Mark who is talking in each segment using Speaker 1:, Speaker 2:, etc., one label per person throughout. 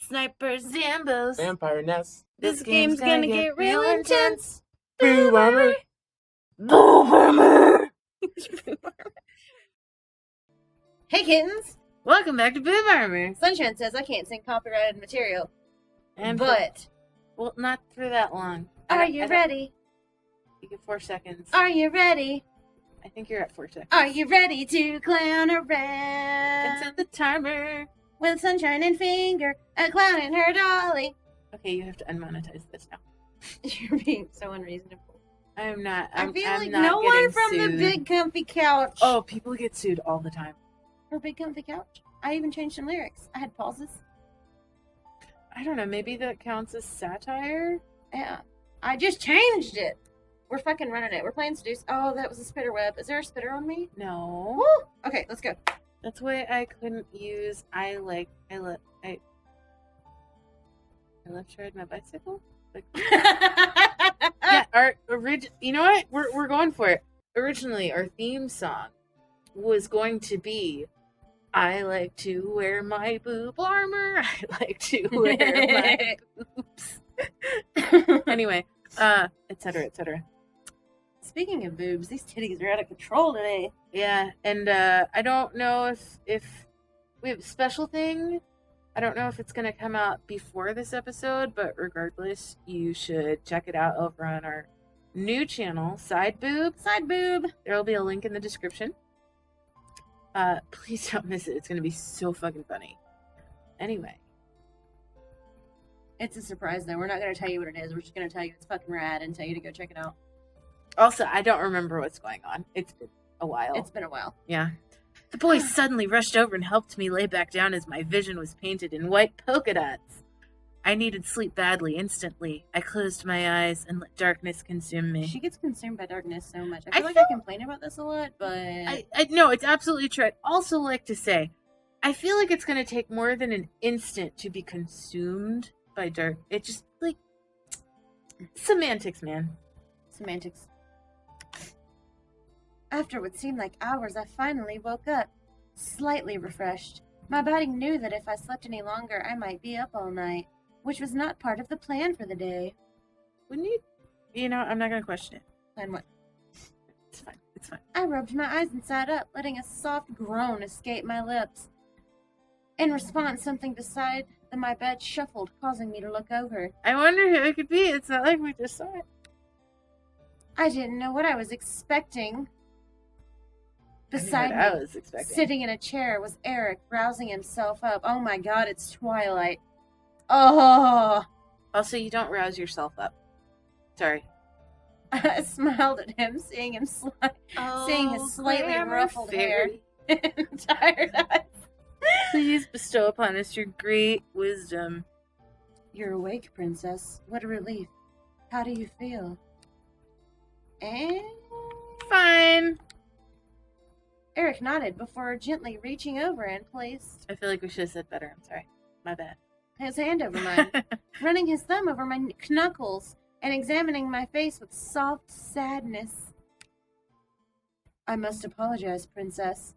Speaker 1: Snipers, Zambos,
Speaker 2: Vampire nests.
Speaker 1: This game's gonna get real intense.
Speaker 2: Boob armor.
Speaker 1: Boob armor.
Speaker 3: Hey kittens!
Speaker 1: Welcome back to Boob Armor.
Speaker 3: Sunshine says I can't sing copyrighted material.
Speaker 1: And
Speaker 3: But
Speaker 1: well, not for that long.
Speaker 3: are you ready?
Speaker 1: You get 4 seconds.
Speaker 3: Are you ready?
Speaker 1: I think you're at 4 seconds.
Speaker 3: Are you ready to clown around?
Speaker 1: It's at the timer.
Speaker 3: With Sunshine and Finger, a clown and her dolly.
Speaker 1: Okay, you have to unmonetize this now.
Speaker 3: You're being so unreasonable.
Speaker 1: I'm not.
Speaker 3: I feel like
Speaker 1: not
Speaker 3: no one
Speaker 1: getting
Speaker 3: from
Speaker 1: sued.
Speaker 3: the big comfy couch.
Speaker 1: Oh, people get sued all the time.
Speaker 3: For big comfy couch? I even changed some lyrics. I had pauses.
Speaker 1: I don't know. Maybe that counts as satire.
Speaker 3: Yeah. I just changed it. We're fucking running it. We're playing Seduce. Oh, that was a spitter web. Is there a spitter on me?
Speaker 1: No.
Speaker 3: Woo! Okay, let's go.
Speaker 1: That's why I couldn't use. I left to ride my bicycle. Like, yeah, you know what? We're going for it. Originally, our theme song was going to be I like to wear my boob armor. I like to wear my boobs. Anyway, etc., etc.
Speaker 3: Speaking of boobs, these titties are out of control today.
Speaker 1: Yeah, and I don't know if we have a special thing. I don't know if it's going to come out before this episode, but regardless, you should check it out over on our new channel, Side Boob.
Speaker 3: Side boob.
Speaker 1: There will be a link in the description. Please don't miss it. It's going to be so fucking funny. Anyway.
Speaker 3: It's a surprise, though. We're not going to tell you what it is. We're just going to tell you it's fucking rad and tell you to go check it out.
Speaker 1: Also, I don't remember what's going on. It's been a while.
Speaker 3: It's been a while.
Speaker 1: Yeah. The boy suddenly rushed over and helped me lay back down as my vision was painted in white polka dots. I needed sleep badly instantly. I closed my eyes and let darkness consume me.
Speaker 3: She gets consumed by darkness so much.
Speaker 1: I
Speaker 3: I complain about this a lot, but...
Speaker 1: I no, it's absolutely true. I'd also like to say, I feel like it's going to take more than an instant to be consumed by dark. It just, like, semantics, man.
Speaker 3: Semantics. After what seemed like hours, I finally woke up, slightly refreshed. My body knew that if I slept any longer, I might be up all night, which was not part of the plan for the day.
Speaker 1: Wouldn't you know, I'm not going to question it.
Speaker 3: Plan what?
Speaker 1: It's fine. It's fine.
Speaker 3: I rubbed my eyes and sat up, letting a soft groan escape my lips. In response, something beside my bed shuffled, causing me to look over.
Speaker 1: I wonder who it could be. It's not like we just saw it.
Speaker 3: I didn't know what I was expecting. Beside
Speaker 1: I
Speaker 3: me,
Speaker 1: was expecting.
Speaker 3: sitting in a chair, was Erik, rousing himself up. Oh my god, it's twilight. Oh!
Speaker 1: Also, you don't rouse yourself up. Sorry.
Speaker 3: I smiled at him, seeing him seeing his slightly ruffled hair and tired eyes.
Speaker 1: Please bestow upon us your great wisdom.
Speaker 3: You're awake, princess. What a relief. How do you feel? And...
Speaker 1: Fine.
Speaker 3: Erik nodded before gently reaching over and placed
Speaker 1: I feel like we should have said better. I'm sorry. My bad.
Speaker 3: his hand over mine, running his thumb over my knuckles and examining my face with soft sadness. I must apologize, princess.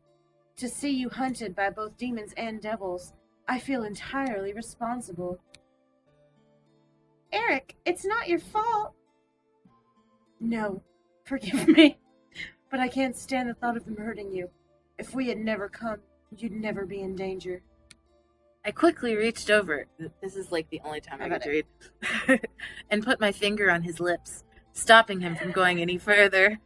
Speaker 3: To see you hunted by both demons and devils, I feel entirely responsible. Erik, it's not your fault. No, forgive me, but I can't stand the thought of them hurting you. If we had never come, you'd never be in danger.
Speaker 1: I quickly reached over. This is like the only time I get to read. And put my finger on his lips, stopping him from going any further.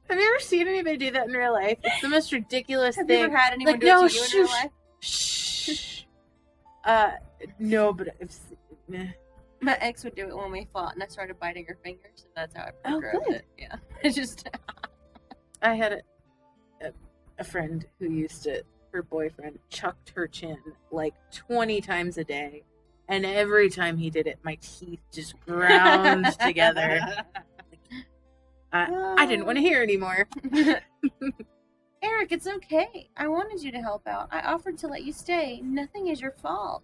Speaker 1: Have you ever seen anybody do that in real life? It's the most ridiculous thing.
Speaker 3: Have you ever had anyone
Speaker 1: like,
Speaker 3: do
Speaker 1: no,
Speaker 3: it to you in real life?
Speaker 1: Shh. No, but
Speaker 3: My ex would do it when we fought, and I started biting her fingers, and that's how I progressed
Speaker 1: good.
Speaker 3: it. Yeah, it's just...
Speaker 1: I had a friend who used to, her boyfriend chucked her chin like 20 times a day, and every time he did it, my teeth just ground together. I didn't want to hear anymore.
Speaker 3: Erik, it's okay. I wanted you to help out. I offered to let you stay. Nothing is your fault.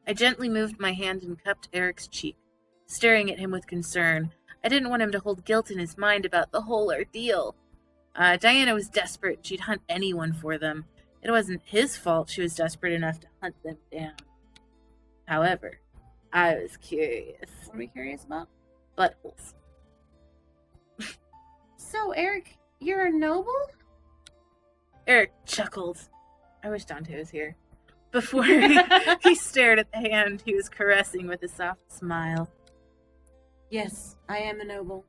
Speaker 1: I gently moved my hand and cupped Erik's cheek, staring at him with concern. I didn't want him to hold guilt in his mind about the whole ordeal. Diana was desperate. She'd hunt anyone for them. It wasn't his fault she was desperate enough to hunt them down. However, I was curious.
Speaker 3: What are we curious about?
Speaker 1: Buttholes.
Speaker 3: So, Erik, you're a noble?
Speaker 1: Erik chuckled. I wish Dante was here. Before he stared at the hand he was caressing with a soft smile.
Speaker 3: Yes, I am a noble.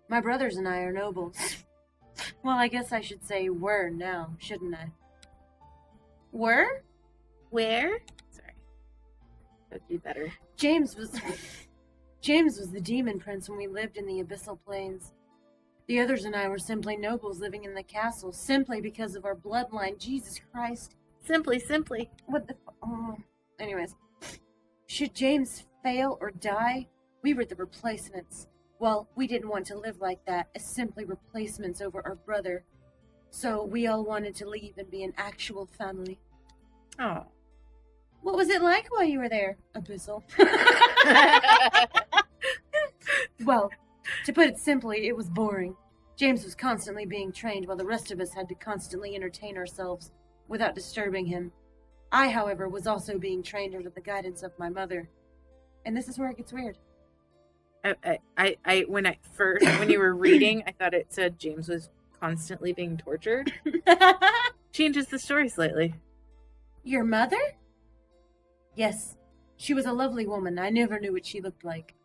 Speaker 3: My brothers and I are nobles. Well, I guess I should say were now, shouldn't I? Were?
Speaker 1: Where? Sorry. That would be better.
Speaker 3: James was the demon prince when we lived in the Abyssal Plains. The others and I were simply nobles living in the castle, simply because of our bloodline. Jesus Christ.
Speaker 1: Simply.
Speaker 3: What the anyways. Should James fail or die, we were the replacements. Well, we didn't want to live like that, as simply replacements over our brother. So we all wanted to leave and be an actual family.
Speaker 1: Oh.
Speaker 3: What was it like while you were there, Abyssal? Well, to put it simply, it was boring. James was constantly being trained while the rest of us had to constantly entertain ourselves without disturbing him. I, however, was also being trained under the guidance of my mother. And this is where it gets weird.
Speaker 1: When you were reading, I thought it said James was constantly being tortured. Changes the story slightly.
Speaker 3: Your mother? Yes. She was a lovely woman. I never knew what she looked like.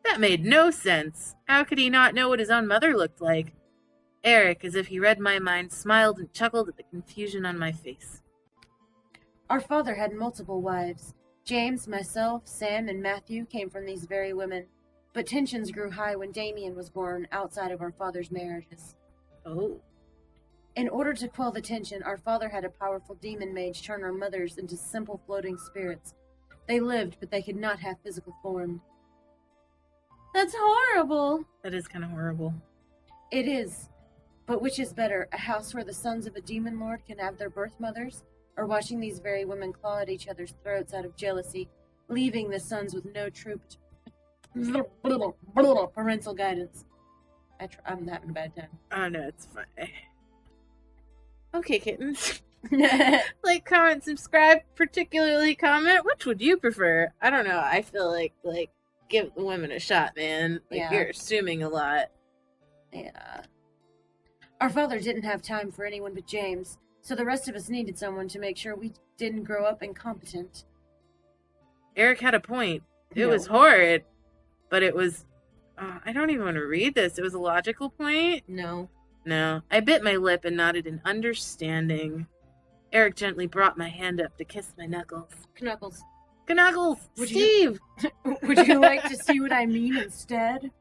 Speaker 1: That made no sense. How could he not know what his own mother looked like? Erik, as if he read my mind, smiled and chuckled at the confusion on my face.
Speaker 3: Our father had multiple wives. James, myself, Sam, and Matthew came from these very women. But tensions grew high when Damien was born outside of our father's marriages.
Speaker 1: Oh.
Speaker 3: In order to quell the tension, our father had a powerful demon mage turn our mothers into simple floating spirits. They lived, but they could not have physical form. That's horrible.
Speaker 1: That is kind of horrible.
Speaker 3: It is. But which is better, a house where the sons of a demon lord can have their birth mothers, or watching these very women claw at each other's throats out of jealousy, leaving the sons with no true parental guidance? I'm having a bad time.
Speaker 1: Oh, no, it's fine. Okay, kittens. Like, comment, subscribe, particularly comment. Which would you prefer? I don't know. I feel like give the women a shot, man. Like,
Speaker 3: Yeah.
Speaker 1: You're assuming a lot.
Speaker 3: Yeah. Our father didn't have time for anyone but James, so the rest of us needed someone to make sure we didn't grow up incompetent.
Speaker 1: Erik had a point. It
Speaker 3: No.
Speaker 1: was horrid, but it was... I don't even want to read this. It was a logical point.
Speaker 3: No.
Speaker 1: No. I bit my lip and nodded in understanding. Erik gently brought my hand up to kiss my knuckles.
Speaker 3: Knuckles.
Speaker 1: Knuckles!
Speaker 3: Would
Speaker 1: Steve!
Speaker 3: Would you like to see what I mean instead?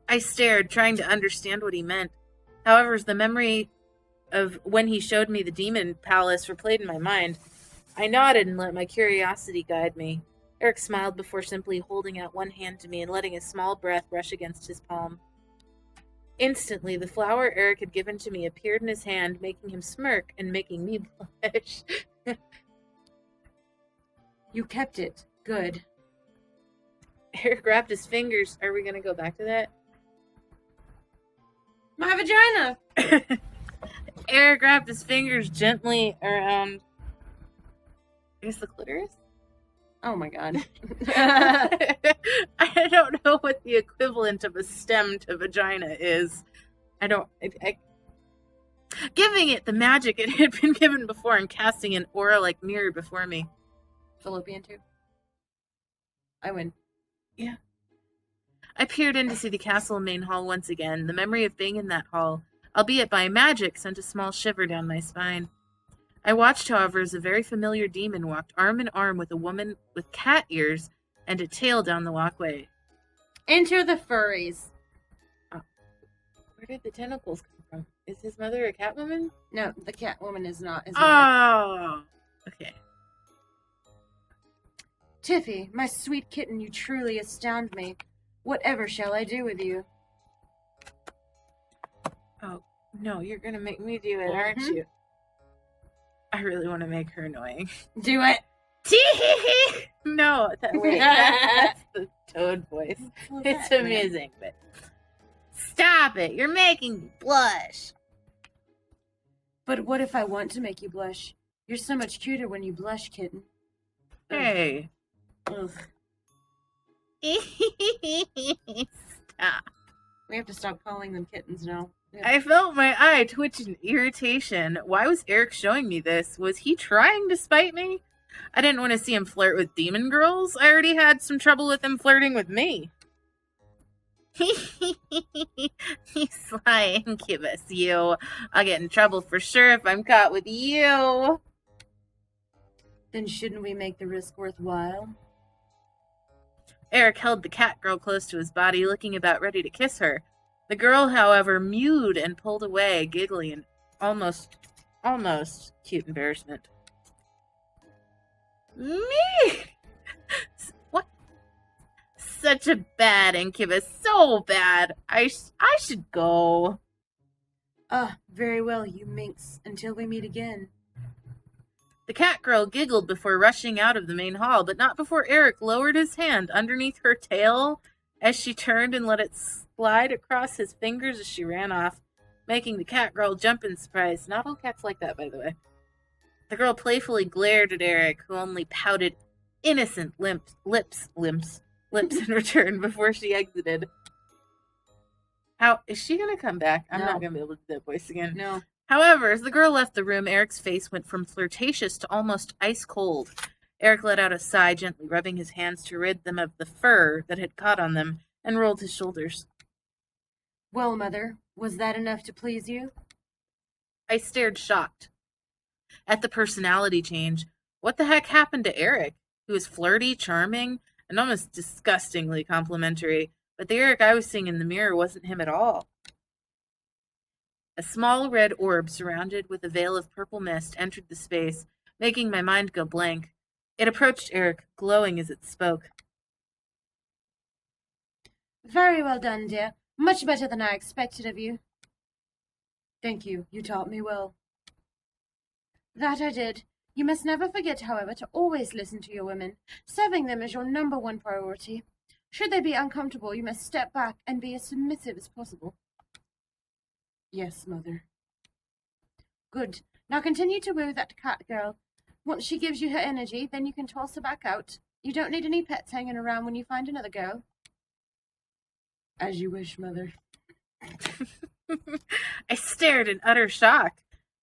Speaker 1: I stared, trying to understand what he meant. However, as the memory of when he showed me the demon palace replayed in my mind, I nodded and let my curiosity guide me. Erik smiled before simply holding out one hand to me and letting a small breath brush against his palm. Instantly, the flower Erik had given to me appeared in his hand, making him smirk and making me blush.
Speaker 3: You kept it. Good.
Speaker 1: Erik grabbed his fingers. Are we going to go back to that?
Speaker 3: My vagina!
Speaker 1: Erik wrapped his fingers gently around, I guess, the clitoris?
Speaker 3: Oh my god.
Speaker 1: I don't know what the equivalent of a stem to vagina is. Giving it the magic it had been given before and casting an aura-like mirror before me.
Speaker 3: Fallopian tube. I win.
Speaker 1: Yeah. I peered in to see the castle main hall once again. The memory of being in that hall, albeit by magic, sent a small shiver down my spine. I watched, however, as a very familiar demon walked arm in arm with a woman with cat ears and a tail down the walkway.
Speaker 3: Enter the furries.
Speaker 1: Where did the tentacles come from? Is his mother a cat woman?
Speaker 3: No, the cat woman is not.
Speaker 1: Oh! Okay.
Speaker 3: Tiffy, my sweet kitten, you truly astound me. Whatever shall I do with you?
Speaker 1: Oh, no, you're gonna make me do it, aren't you? I really want to make her annoying.
Speaker 3: Do it.
Speaker 1: Tee-hee-hee! No, that's the toad voice. It's amazing, but... Stop it! You're making me blush!
Speaker 3: But what if I want to make you blush? You're so much cuter when you blush, kitten.
Speaker 1: Hey.
Speaker 3: Ugh.
Speaker 1: Stop.
Speaker 3: We have to stop calling them kittens now.
Speaker 1: I felt my eye twitch in irritation. Why was Erik showing me this? Was he trying to spite me? I didn't want to see him flirt with demon girls. I already had some trouble with him flirting with me. You sly incubus, you. I'll get in trouble for sure if I'm caught with you.
Speaker 3: Then shouldn't we make the risk worthwhile?
Speaker 1: Erik held the cat girl close to his body, looking about ready to kiss her. The girl, however, mewed and pulled away, giggling in almost cute embarrassment. Me? What? Such a bad incubus, so bad. I should go.
Speaker 3: Very well, you minx, until we meet again.
Speaker 1: The cat girl giggled before rushing out of the main hall, but not before Erik lowered his hand underneath her tail as she turned and let it slide across his fingers as she ran off, making the cat girl jump in surprise. Not all cats like that, by the way. The girl playfully glared at Erik, who only pouted innocent lips in return before she exited. How is she gonna come back? I'm not gonna be able to do that voice again.
Speaker 3: No.
Speaker 1: However, as the girl left the room, Erik's face went from flirtatious to almost ice cold. Erik let out a sigh, gently rubbing his hands to rid them of the fur that had caught on them, and rolled his shoulders.
Speaker 3: Well, Mother, was that enough to please you?
Speaker 1: I stared shocked at the personality change. What the heck happened to Erik? He was flirty, charming, and almost disgustingly complimentary, but the Erik I was seeing in the mirror wasn't him at all. A small red orb surrounded with a veil of purple mist entered the space, making my mind go blank. It approached Erik, glowing as it spoke.
Speaker 3: Very well done, dear. Much better than I expected of you. Thank you. You taught me well. That I did. You must never forget, however, to always listen to your women. Serving them is your number one priority. Should they be uncomfortable, you must step back and be as submissive as possible. Yes, Mother. Good. Now continue to woo that cat girl. Once she gives you her energy, then you can toss her back out. You don't need any pets hanging around when you find another girl. As you wish, Mother.
Speaker 1: I stared in utter shock.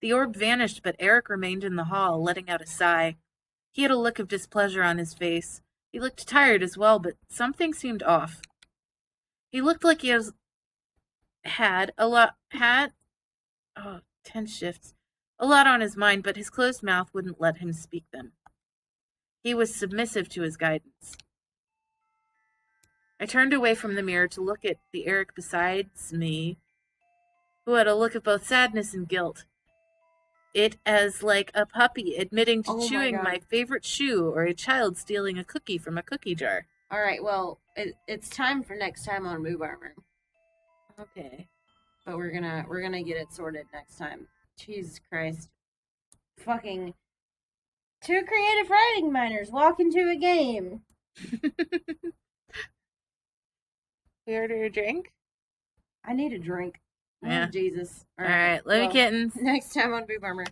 Speaker 1: The orb vanished, but Erik remained in the hall, letting out a sigh. He had a look of displeasure on his face. He looked tired as well, but something seemed off. He looked like he had 10 shifts, a lot on his mind, but his closed mouth wouldn't let him speak them. He was submissive to his guidance. I turned away from the mirror to look at the Erik besides me, who had a look of both sadness and guilt. It as like a puppy admitting to chewing my favorite shoe or a child stealing a cookie from a cookie jar.
Speaker 3: All right, well, it's time for next time on Boob Armor.
Speaker 1: Okay.
Speaker 3: But we're gonna get it sorted next time. Jesus Christ. Fucking two creative writing minors walk into a game.
Speaker 1: We order a drink?
Speaker 3: I need a drink.
Speaker 1: Yeah.
Speaker 3: Oh, Jesus.
Speaker 1: All right, love you, kittens.
Speaker 3: Next time on Boob Armor.